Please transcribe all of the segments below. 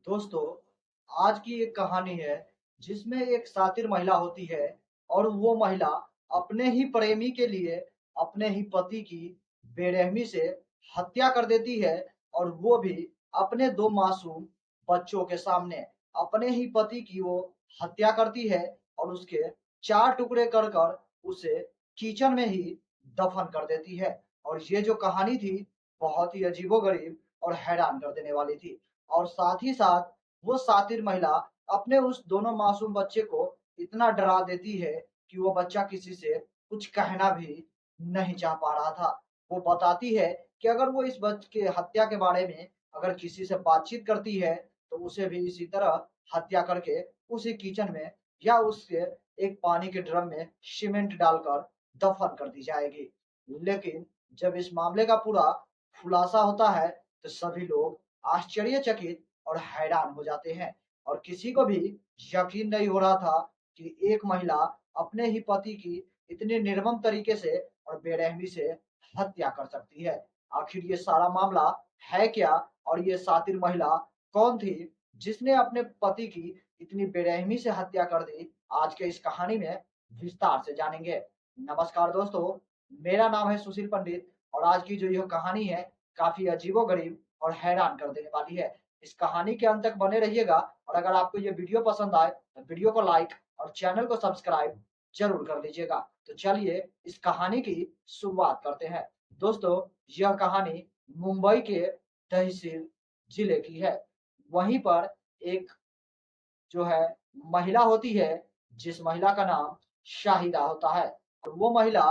दोस्तों, आज की एक कहानी है जिसमें एक शातिर महिला होती है और वो महिला अपने ही प्रेमी के लिए अपने ही पति की बेरहमी से हत्या कर देती है और वो भी अपने दो मासूम बच्चों के सामने अपने ही पति की वो हत्या करती है और उसके चार टुकड़े कर कर उसे किचन में ही दफन कर देती है। और ये जो कहानी थी बहुत ही अजीबोगरीब और हैरान कर देने वाली थी। और साथ ही साथ वो शातिर महिला अपने उस दोनों मासूम बच्चे को इतना डरा देती है कि वो बच्चा किसी से कुछ कहना भी नहीं चाह पा रहा था। वो बताती है कि अगर वो इस बच्चे के हत्या के बारे में अगर किसी से बातचीत करती है तो उसे भी इसी तरह हत्या करके उसी किचन में या उसके एक पानी के ड्रम में सीमेंट डालकर दफन कर दी जाएगी। लेकिन जब इस मामले का पूरा खुलासा होता है तो सभी लोग आश्चर्यचकित और हैरान हो जाते हैं और किसी को भी यकीन नहीं हो रहा था कि एक महिला अपने ही पति की इतने निर्मम तरीके से और बेरहमी से हत्या कर सकती है। आखिर ये सारा मामला है क्या और ये शातिर महिला कौन थी जिसने अपने पति की इतनी बेरहमी से हत्या कर दी? आज के इस कहानी में विस्तार से जानेंगे। नमस्कार दोस्तों, मेरा नाम है सुशील पंडित और आज की जो यह कहानी है काफी अजीबोगरीब और हैरान कर देने वाली है। इस कहानी के अंत तक बने रहिएगा और अगर आपको ये वीडियो पसंद आए तो वीडियो को लाइक और चैनल को सब्सक्राइब जरूर कर लीजिएगा। तो चलिए इस कहानी की शुरुआत करते हैं। दोस्तों, यह कहानी मुंबई के तहसील जिले की है। वहीं पर एक जो है महिला होती है जिस महिला का नाम शाहिदा होता है। और वो महिला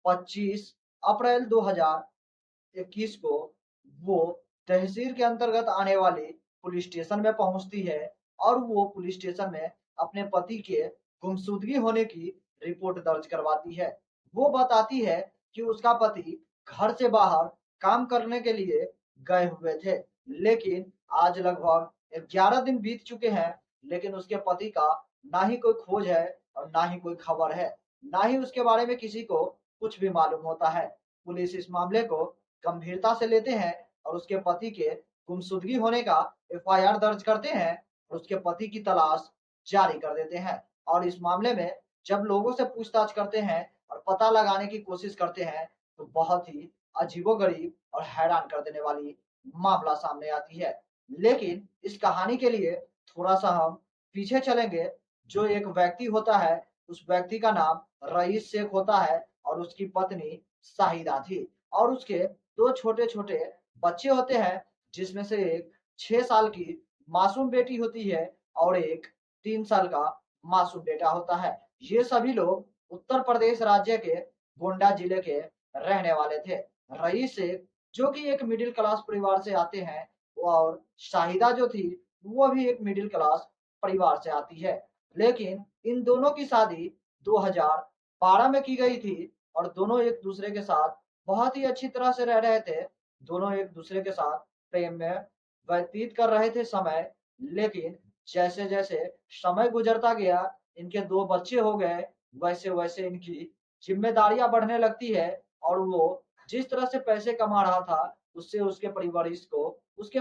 25 अप्रैल 2021 को वो तहसील के अंतर्गत आने वाली पुलिस स्टेशन में पहुंचती है और वो पुलिस स्टेशन में अपने पति के गुमशुदगी होने की रिपोर्ट दर्ज करवाती है। वो बताती है कि उसका पति घर से बाहर काम करने के लिए गए हुए थे, लेकिन आज लगभग 11 दिन बीत चुके हैं, लेकिन उसके पति का ना ही कोई खोज है और ना ही कोई खबर है, ना ही उसके बारे में किसी को कुछ भी मालूम होता है। पुलिस इस मामले को गंभीरता से लेते हैं और उसके पति के गुमशुदगी होने का एफआईआर दर्ज करते हैं और उसके पति की तलाश जारी कर देते हैं। और इस मामले में जब लोगों से पूछताछ करते हैं और पता लगाने की कोशिश करते हैं तो बहुत ही अजीबोगरीब और हैरान कर देने वाली मामला सामने आती है। लेकिन इस कहानी के लिए थोड़ा सा हम पीछे चलेंगे। जो एक व्यक्ति होता है उस व्यक्ति का नाम रईस शेख होता है और उसकी पत्नी शाहिदा थी और उसके दो छोटे छोटे बच्चे होते हैं जिसमें से एक 6 साल की मासूम बेटी होती है और एक 3 साल का मासूम बेटा होता है। ये सभी लोग उत्तर प्रदेश राज्य के गोंडा जिले के रहने वाले थे। रईस शेख जो कि एक मिडिल क्लास परिवार से आते हैं और शाहिदा जो थी वो भी एक मिडिल क्लास परिवार से आती है। लेकिन इन दोनों की शादी 2012 में की गई थी और दोनों एक दूसरे के साथ बहुत ही अच्छी तरह से रह रहे थे। दोनों एक दूसरे के साथ प्रेम में व्यतीत कर रहे थे समय। लेकिन जैसे जैसे समय गुजरता गया, इनके दो बच्चे हो गए, वैसे वैसे इनकी जिम्मेदारियां बढ़ने लगती है और वो जिस तरह से पैसे कमा रहा था उससे उसके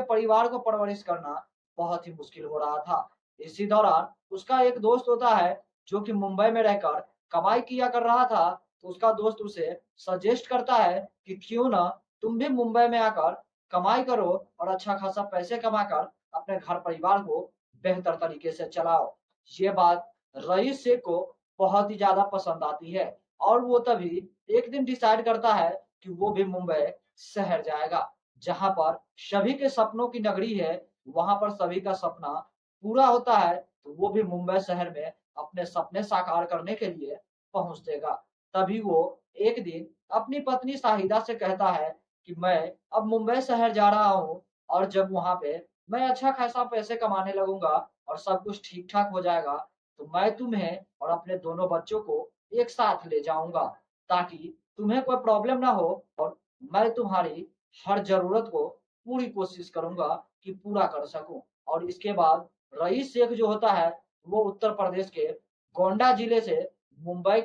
परिवार को परवरिश करना बहुत ही मुश्किल हो रहा था। इसी दौरान उसका एक दोस्त होता है जो कि मुंबई में रहकर कमाई किया कर रहा था। तो उसका दोस्त उसे सजेस्ट करता है कि क्यों ना तुम भी मुंबई में आकर कमाई करो और अच्छा खासा पैसे कमाकर अपने घर परिवार को बेहतर तरीके से चलाओ। ये बात रईस शेख को बहुत ही ज्यादा पसंद आती है और वो तभी एक दिन डिसाइड करता है कि वो भी मुंबई शहर जाएगा, जहां पर सभी के सपनों की नगरी है। वहां पर सभी का सपना पूरा होता है तो वो भी मुंबई शहर में अपने सपने साकार करने के लिए पहुंच देगा। तभी वो एक दिन अपनी पत्नी शाहिदा से कहता है कि मैं अब मुंबई शहर जा रहा हूँ और जब वहां पे मैं अच्छा खासा पैसे कमाने लगूंगा और सब कुछ ठीक ठाक हो जाएगा तो मैं तुम्हें और अपने दोनों बच्चों को एक साथ ले जाऊंगा ताकि तुम्हें कोई प्रॉब्लम ना हो और मैं तुम्हारी हर जरूरत को पूरी कोशिश करूंगा कि पूरा कर सकूं। और इसके बाद रईस शेख जो होता है वो उत्तर प्रदेश के गोंडा जिले से मुंबई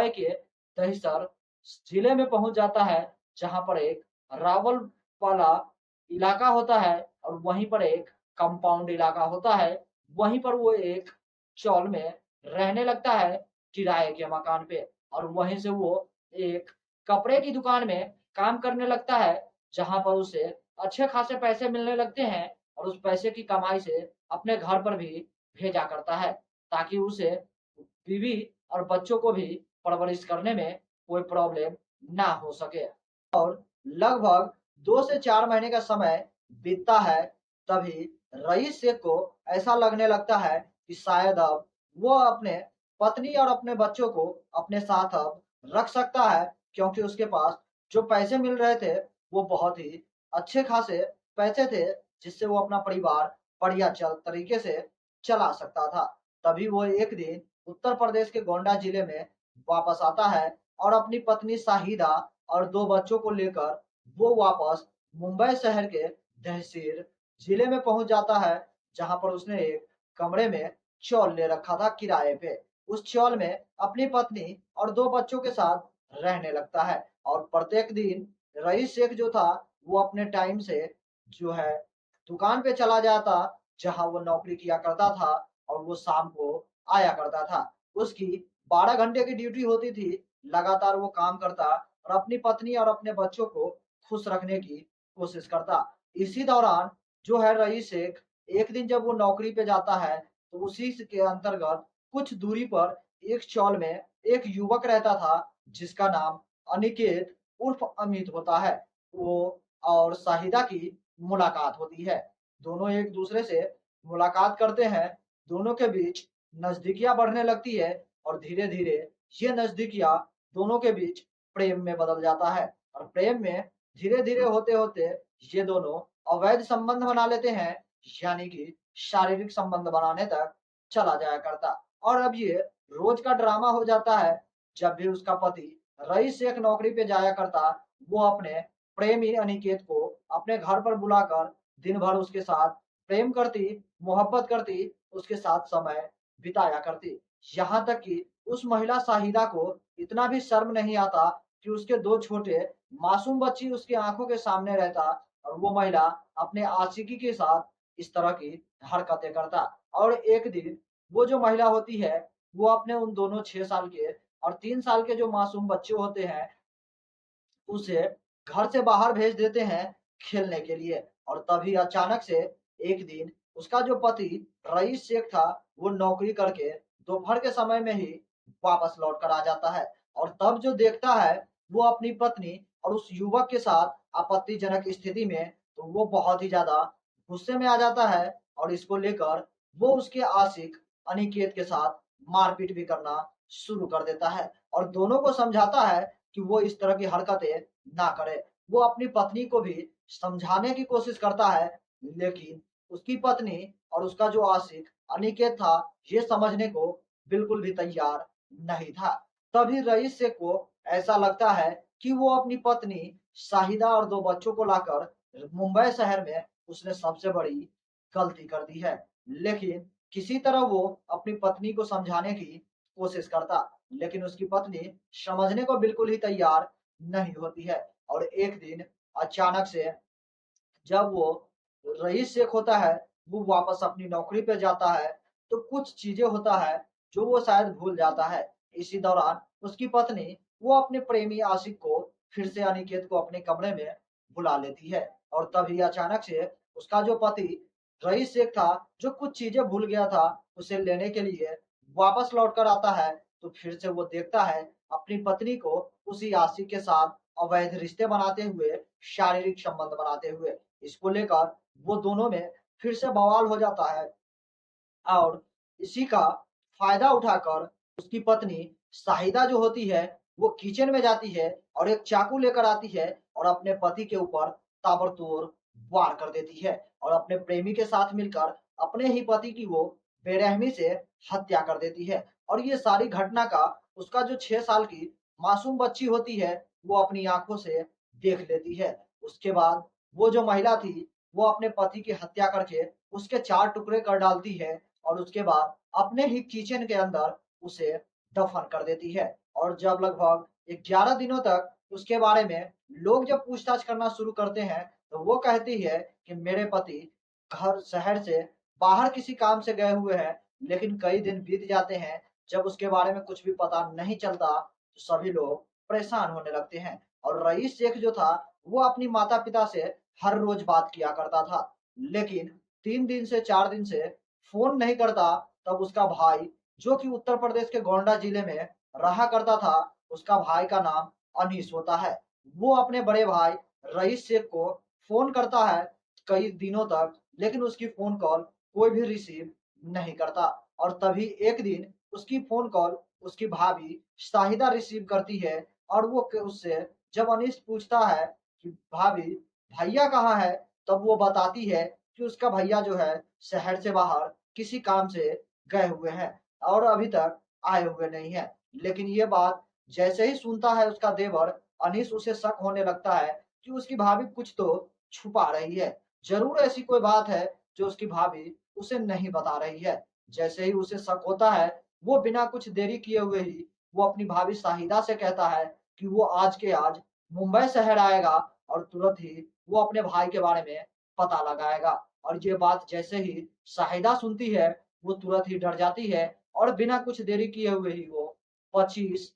के दहिसर जिले में पहुंच जाता है, जहां पर एक रावलपाला इलाका होता है और वहीं पर एक कंपाउंड इलाका होता है, वहीं पर वो एक चौल में रहने लगता है किराए के मकान पे, और वहीं से वो एक कपड़े की दुकान में काम करने लगता है, जहाँ पर उसे अच्छे खासे पैसे मिलने लगते हैं, और उस पैसे की कमाई से अपने घर पर भी भेजा करता है, ताकि उसे बीवी और बच्चों को भी परवरिश करने में कोई प्रॉब्लम ना हो सके। और लगभग 2 से 4 महीने का समय बीतता है, तभी रईस शेख को ऐसा लगने लगता है कि शायद अब वो अपने पत्नी और अपने बच्चों को अपने साथ अब रख सकता है, क्योंकि उसके पास जो पैसे मिल रहे थे, वो बहुत ही अच्छे खासे पैसे थे, जिससे वो अपना परिवार बढ़िया तरीके से चला सकता था। तभी वो एक दिन उत्तर प्रदेश के गोंडा जिले में वापस आता है, और अपनी पत्नी शाहिदा और 2 बच्चों को लेकर वो वापस मुंबई शहर के तहसील जिले में पहुंच जाता है, जहां पर उसने एक कमरे में चौल ले रखा था किराए पे। उस चौल में अपनी पत्नी और 2 बच्चों के साथ रहने लगता है, और प्रत्येक दिन रईस शेख जो था, वो अपने टाइम से जो है दुकान पे चला जाता, जहां वो नौकरी किया करता था, और वो शाम को आया करता था। उसकी 12 घंटे की ड्यूटी होती थी, लगातार वो काम करता और अपनी पत्नी और अपने बच्चों को खुश रखने की कोशिश करता। इसी दौरान जो है रईस शेख एक दिन जब वो नौकरी पे जाता है, तो उसी के अंतर्गत कुछ दूरी पर एक चौल में एक युवक रहता था, जिसका नाम अनिकेत उर्फ अमित होता है। वो और शाहिदा की मुलाकात होती है। दोनों एक दूसरे से मुलाकात करते हैं, दोनों के बीच नजदीकियां बढ़ने लगती है, और धीरे धीरे ये नजदीकियां दोनों के बीच प्रेम में बदल जाता है, और प्रेम में धीरे धीरे होते होते ये दोनों अवैध संबंध बना लेते हैं, यानी कि शारीरिक संबंध बनाने तक चला जाया करता। और अब ये रोज का ड्रामा हो जाता है। जब भी उसका पति रईस शेख नौकरी पे जाया करता, वो अपने प्रेमी अनिकेत को अपने घर पर बुलाकर दिन भर उसके साथ प्रेम करती, मोहब्बत करती, उसके साथ समय बिताया करती। यहाँ तक कि उस महिला शाहिदा को इतना भी शर्म नहीं आता कि उसके 2 छोटे मासूम बच्ची उसकी आंखों के सामने रहता, और वो महिला अपने आशिकी के साथ इस तरह की हरकतें करता। और एक दिन वो जो महिला होती है, वो अपने उन दोनों 6 साल के और 3 साल के जो मासूम बच्चे होते हैं, उसे घर से बाहर भेज देते हैं खेलने के लिए। और तभी अचानक से एक दिन उसका जो पति रईस शेख था, वो नौकरी करके दोपहर के समय में ही वापस लौट कर आ जाता है, और तब जो देखता है वो अपनी पत्नी और उस युवक के साथ आपत्तिजनक स्थिति में, तो वो बहुत ही ज्यादा गुस्से में आ जाता है, और इसको लेकर वो उसके आशिक अनिकेत के साथ मारपीट भी करना शुरू कर देता है, और दोनों को समझाता है कि वो इस तरह की हरकतें ना करे। वो अपनी पत्नी को भी समझाने की कोशिश करता है, लेकिन उसकी पत्नी और उसका जो आशिक अनिकेत था, ये समझने को बिल्कुल भी तैयार नहीं था। तभी रईस शेख को ऐसा लगता है कि वो अपनी पत्नी शाहिदा और 2 बच्चों को लाकर मुंबई शहर में उसने सबसे बड़ी गलती कर दी है। लेकिन किसी तरह वो अपनी पत्नी को समझाने की कोशिश करता, लेकिन उसकी पत्नी समझने को बिल्कुल ही तैयार नहीं होती है। और एक दिन अचानक से जब वो रईस शेख होता है, वो वापस अपनी नौकरी पे जाता है, तो कुछ चीजें होता है जो वो शायद भूल जाता है। इसी दौरान उसकी पत्नी वो अपने प्रेमी आशिक को फिर से अनिकेत को अपने कमरे में बुला लेती है, और तभी अचानक से उसका जो पति रईस शेख था, जो कुछ चीजें भूल गया था, उसे लेने के लिए वापस लौट कर आता है। तो फिर से वो देखता है अपनी पत्नी को उसी आशिक के साथ अवैध रिश्ते बनाते हुए, शारीरिक संबंध बनाते हुए। इसको लेकर वो दोनों में फिर से बवाल हो जाता है, और इसी का फायदा उठाकर उसकी पत्नी शाहिदा जो होती है, वो किचन में जाती है और एक चाकू लेकर आती है, और अपने पति के ऊपर ताबड़तोड़ वार कर देती है, और अपने प्रेमी के साथ मिलकर अपने ही पति की वो बेरहमी से हत्या कर देती है। और ये सारी घटना का उसका जो 6 साल की मासूम बच्ची होती है, वो अपनी आंखों से देख लेती है। उसके बाद वो जो महिला थी, वो अपने पति की हत्या करके उसके 4 टुकड़े कर डालती है, और उसके बाद अपने ही किचन के अंदर उसे दफन कर देती है। और जब लगभग 11 दिनों तक उसके बारे में लोग जब पूछताछ करना शुरू करते हैं, तो वो कहती है कि मेरे पति घर शहर से बाहर किसी काम से गए हुए हैं, लेकिन कई दिन बीत जाते हैं। जब उसके बारे में कुछ भी पता नहीं चलता तो सभी लोग परेशान होने लगते हैं। और रईस शेख जो था वो अपनी माता पिता से हर रोज बात किया करता था, लेकिन 3 दिन से 4 दिन से फोन नहीं करता। तब उसका भाई जो कि उत्तर प्रदेश के गोंडा जिले में रहा करता था, उसका भाई का नाम अनीस होता है। वो अपने बड़े भाई रईस शेख को फोन करता है कई दिनों तक, लेकिन उसकी फोन कॉल कोई भी रिसीव नहीं करता। और तभी एक दिन उसकी फोन कॉल उसकी भाभी शाहिदा रिसीव करती है। और वो उससे जब अनीस पूछता है कि भाभी भैया कहाँ है, तब वो बताती है कि उसका भैया जो है शहर से बाहर किसी काम से गए हुए हैं और अभी तक आए हुए नहीं है। लेकिन ये बात जैसे ही सुनता है उसका देवर अनीस, उसे शक होने लगता है कि उसकी भाभी कुछ तो छुपा रही है। जरूर ऐसी कोई बात है जो उसकी भाभी उसे नहीं बता रही है। जैसे ही उसे शक होता है, वो बिना कुछ देरी किए हुए ही वो अपनी भाभी शाहिदा से कहता है कि वो आज के आज मुंबई शहर आएगा और तुरंत ही वो अपने भाई के बारे में पता लगाएगा। और ये बात जैसे ही शाहिदा सुनती है, वो तुरंत ही डर जाती है और बिना कुछ देरी किए हुए ही वो 25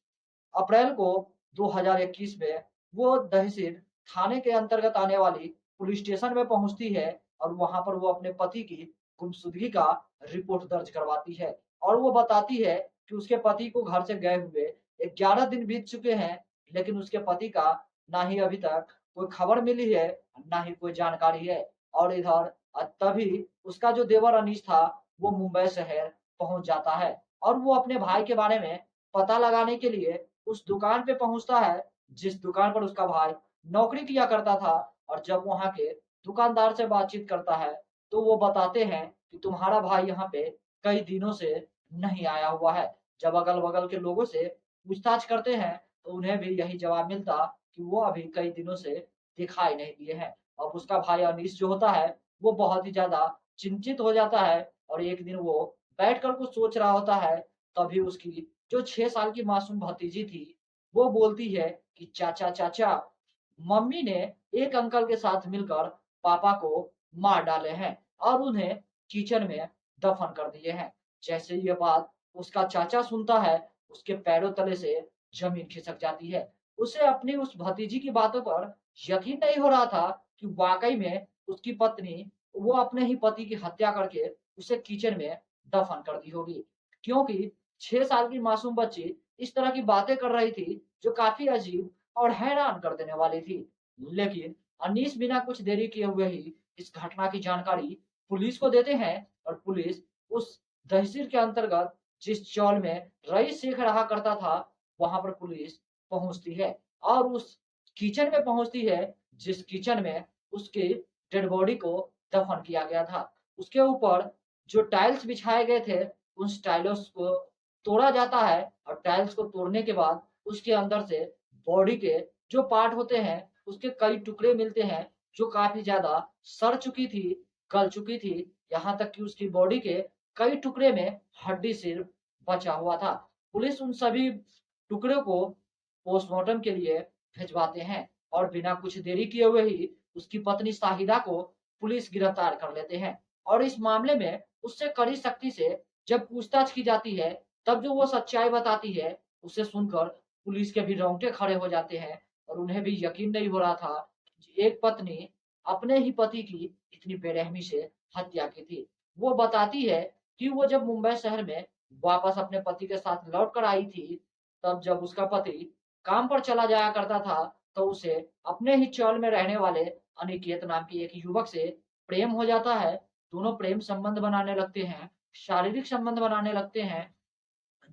अप्रैल को 2021 में वो तहसील थाने के अंतर्गत आने वाली पुलिस स्टेशन में पहुंचती है। और वहां पर वो अपने पति की गुमशुदगी का रिपोर्ट दर्ज करवाती है। और वो बताती है कि उसके पति को घर से गए हुए 11 दिन बीत चुके हैं, लेकिन उसके पति का ना ही अभी तक कोई खबर मिली है, ना ही कोई जानकारी है। और इधर तभी उसका जो देवर अनीस था वो मुंबई शहर पहुंच जाता है और वो अपने भाई के बारे में पता लगाने के लिए उस दुकान पे पहुंचता है जिस दुकान पर उसका भाई नौकरी किया करता था। और जब वहां के दुकानदार से बातचीत करता है तो वो बताते हैं कि तुम्हारा भाई यहाँ पे कई दिनों से नहीं आया हुआ है। जब अगल बगल के लोगों से पूछताछ करते हैं तो उन्हें भी यही जवाब मिलता कि वो अभी कई दिनों से दिखाई नहीं दिए हैं। अब उसका भाई अनीस जो होता है वो बहुत ही ज्यादा चिंतित हो जाता है। और एक दिन वो बैठकर कुछ सोच रहा होता है, तभी उसकी जो 6 साल की मासूम भतीजी थी वो बोलती है कि चाचा चाचा, मम्मी ने एक अंकल के साथ मिलकर पापा को मार डाले हैं और उन्हें किचन में दफन कर दिए हैं। जैसे ये बात उसका चाचा सुनता है, उसके पैरों तले से जमीन खिसक जाती है। उसे अपनी उस भतीजी की बातों पर यकीन नहीं हो रहा था कि वाकई में उसकी पत्नी वो अपने ही पति की हत्या करके उसे किचन में दफन कर दी होगी। क्योंकि 6 साल की मासूम बच्ची इस तरह की बातें कर रही थी जो काफी अजीब और हैरान कर देने वाली थी। लेकिन अनीस बिना कुछ देरी किए हुए ही इस घटना की जानकारी पुलिस को देते हैं और पुलिस उस तहसील के अंतर्गत जिस चौल में रईस शेख रहा करता था वहां पर पुलिस पहुंचती है और उस किचन में पहुंचती है जिस किचन में उसके डेड बॉडी को दफन किया गया था। उसके ऊपर जो टाइल्स बिछाए गए थे उन टाइल्स को तोड़ा जाता है और टाइल्स को तोड़ने के बाद उसके अंदर से बॉडी के जो पार्ट होते हैं उसके कई टुकड़े मिलते हैं जो काफी ज्यादा सड़ चुकी थी, गल चुकी थी। यहाँ तक कि उसकी बॉडी के कई टुकड़े में हड्डी सिर्फ बचा हुआ था। पुलिस उन सभी टुकड़ों को पोस्टमार्टम के लिए भिजवाते हैं और बिना कुछ देरी किए हुए ही उसकी पत्नी शाहिदा को पुलिस गिरफ्तार कर लेते हैं। और इस मामले में उससे कड़ी सख्ती से जब पूछताछ की जाती है, तब जो वो सच्चाई बताती है उसे सुनकर पुलिस के भी रोंगटे खड़े हो जाते हैं और उन्हें भी यकीन नहीं हो रहा था कि एक पत्नी अपने ही पति की इतनी बेरहमी से हत्या की थी। वो बताती है कि वो जब मुंबई शहर में वापस अपने पति के साथ लौट कर आई थी, तब जब उसका पति काम पर चला जाया करता था तो उसे अपने ही चौल में रहने वाले अनिकेत नाम की एक युवक से प्रेम हो जाता है। दोनों प्रेम संबंध बनाने लगते हैं, शारीरिक संबंध बनाने लगते हैं।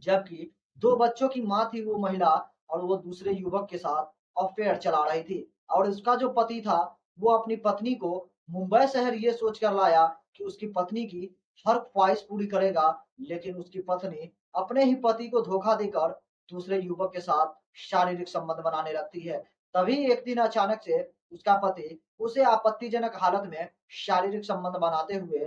जबकि 2 बच्चों की माँ थी वो महिला, और वो दूसरे युवक के साथ अफेयर चला रही थी। और उसका जो पति था वो अपनी पत्नी को मुंबई शहर ये सोच कर लाया कि उसकी पत्नी की हर ख्वाहिश पूरी करेगा, लेकिन उसकी पत्नी अपने ही पति को धोखा देकर दूसरे युवक के साथ शारीरिक संबंध बनाने लगती है। तभी एक दिन अचानक से उसका पति उसे आपत्तिजनक हालत में शारीरिक संबंध बनाते हुए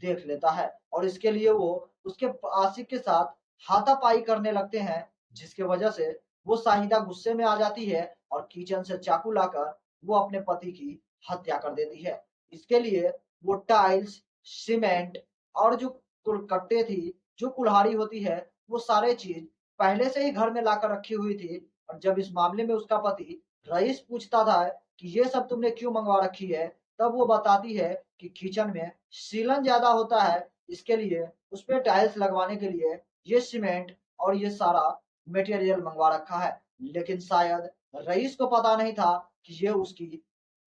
देख लेता है और इसके लिए वो उसके आशिक के साथ हाथापाई करने लगते हैं, जिसकी वजह से वो शाहिदा गुस्से में आ जाती है और किचन से चाकू लाकर वो अपने पति की हत्या कर देती है। इसके लिए वो टाइल्स, सीमेंट और जो कट्टे थी, जो कुल्हाड़ी होती है, वो सारे चीज पहले से ही घर में लाकर रखी हुई थी। और जब इस मामले में उसका पति रईस पूछता था कि ये सब तुमने क्यों मंगवा रखी है, तब वो बताती है कि किचन में सीलन ज्यादा होता है, इसके लिए उस पे टाइल्स लगवाने के लिए ये सीमेंट और ये सारा मटेरियल मंगवा रखा है। लेकिन शायद रईस को पता नहीं था कि ये उसकी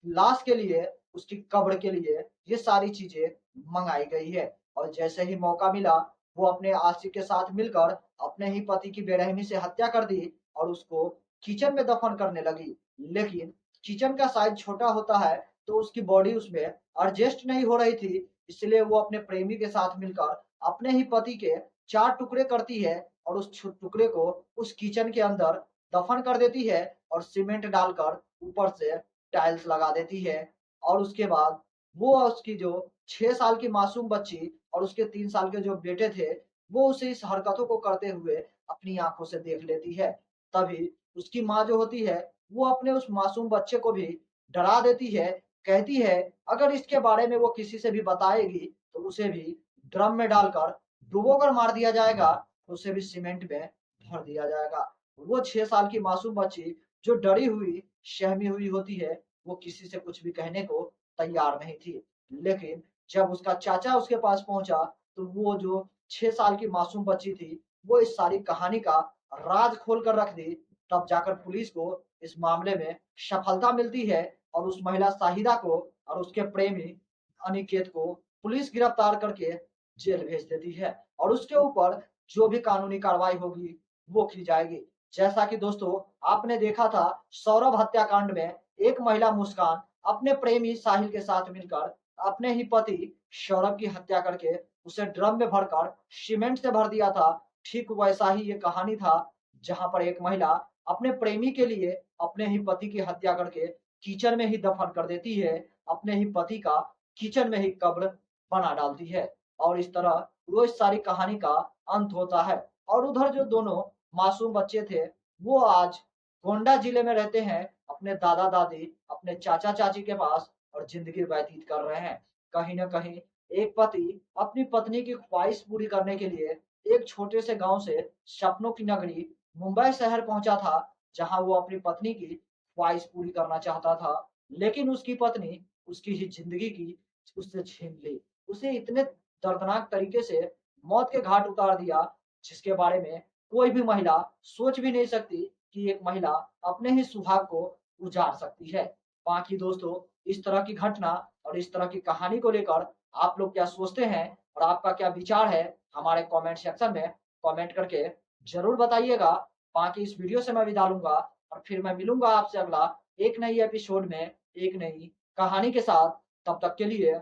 लाश के लिए, उसकी कब्र के लिए ये सारी चीजें मंगाई गई है। और जैसे ही मौका मिला, वो अपने आशिक के साथ मिलकर अपने ही पति की बेरहमी से हत्या कर दी और उसको किचन में दफन करने लगी। लेकिन किचन का साइज छोटा होता है, तो उसकी बॉडी उसमें एडजस्ट नहीं हो रही थी, इसलिए वो अपने प्रेमी के साथ मिलकर अपने ही पति के 4 टुकड़े करती है और उस टुकड़े को उस किचन के अंदर दफन कर देती है और सीमेंट डालकर ऊपर से टाइल्स लगा देती है। और उसके बाद वो उसकी जो 6 साल की मासूम बच्ची और उसके 3 साल के जो बेटे थे, वो उसे इस हरकतों को करते हुए अपनी आंखों से देख लेती है। तभी उसकी माँ जो होती है, वो अपने उस मासूम बच्चे को भी डरा देती है, कहती है अगर इसके बारे में वो किसी से भी बताएगी तो उसे भी ड्रम में डालकर डुबोकर मार दिया जाएगा, उसे भी सीमेंट में भर दिया जाएगा। वो 6 साल की मासूम बच्ची जो डरी हुई, सहमी हुई होती है, वो किसी से कुछ भी कहने को तैयार नहीं थी। लेकिन जब उसका चाचा उसके पास पहुंचा, तो वो जो 6 साल की मासूम बच्ची थी, वो इस सारी कहानी का राज खोल कर रख दी। तब जाकर पुलिस को इस मामले में सफलता मिलती है और उस महिला शाहिदा को और उसके प्रेमी अनिकेत को पुलिस गिरफ्तार करके जेल भेज देती है और उसके ऊपर जो भी कानूनी कार्रवाई होगी वो की जाएगी। जैसा कि दोस्तों आपने देखा था, सौरभ हत्याकांड में एक महिला मुस्कान अपने प्रेमी साहिल के साथ मिलकर अपने ही पति सौरभ की हत्या करके उसे ड्रम में भरकर सीमेंट से भर दिया था। ठीक वैसा ही ये कहानी था, जहां पर एक महिला अपने प्रेमी के लिए अपने ही पति की हत्या करके किचन में ही दफन कर देती है, अपने ही पति का किचन में ही कब्र बना डालती है। और इस तरह वो इस सारी कहानी का अंत होता है। और उधर जो दोनों मासूम बच्चे थे, वो आज गोंडा जिले में रहते हैं, अपने दादा दादी, अपने चाचा चाची के पास और जिंदगी व्यतीत कर रहे हैं। कहीं ना कहीं एक पति अपनी पत्नी की ख्वाहिश पूरी करने के लिए एक छोटे से गांव से सपनों की नगरी मुंबई शहर पहुंचा था, जहां वो अपनी पत्नी की ख्वाहिश पूरी करना चाहता था। लेकिन उसकी पत्नी उसकी ही जिंदगी की उससे छीन ली, उसे इतने दर्दनाक तरीके से मौत के घाट उतार दिया, जिसके बारे में कोई भी महिला सोच भी नहीं सकती कि एक महिला अपने ही सुहाग को उजाड़ सकती है। बाकी दोस्तों, इस तरह की घटना और इस तरह की कहानी को लेकर आप लोग क्या सोचते हैं और आपका क्या विचार है, हमारे कमेंट सेक्शन में कमेंट करके जरूर बताइएगा। बाकी इस वीडियो से मैं विदा लूंगा और फिर मैं मिलूंगा आपसे अगला एक नई एपिसोड में एक नई कहानी के साथ। तब तक के लिए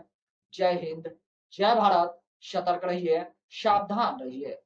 जय हिंद, जय भारत, सतर्क रहिए, सावधान रहिए।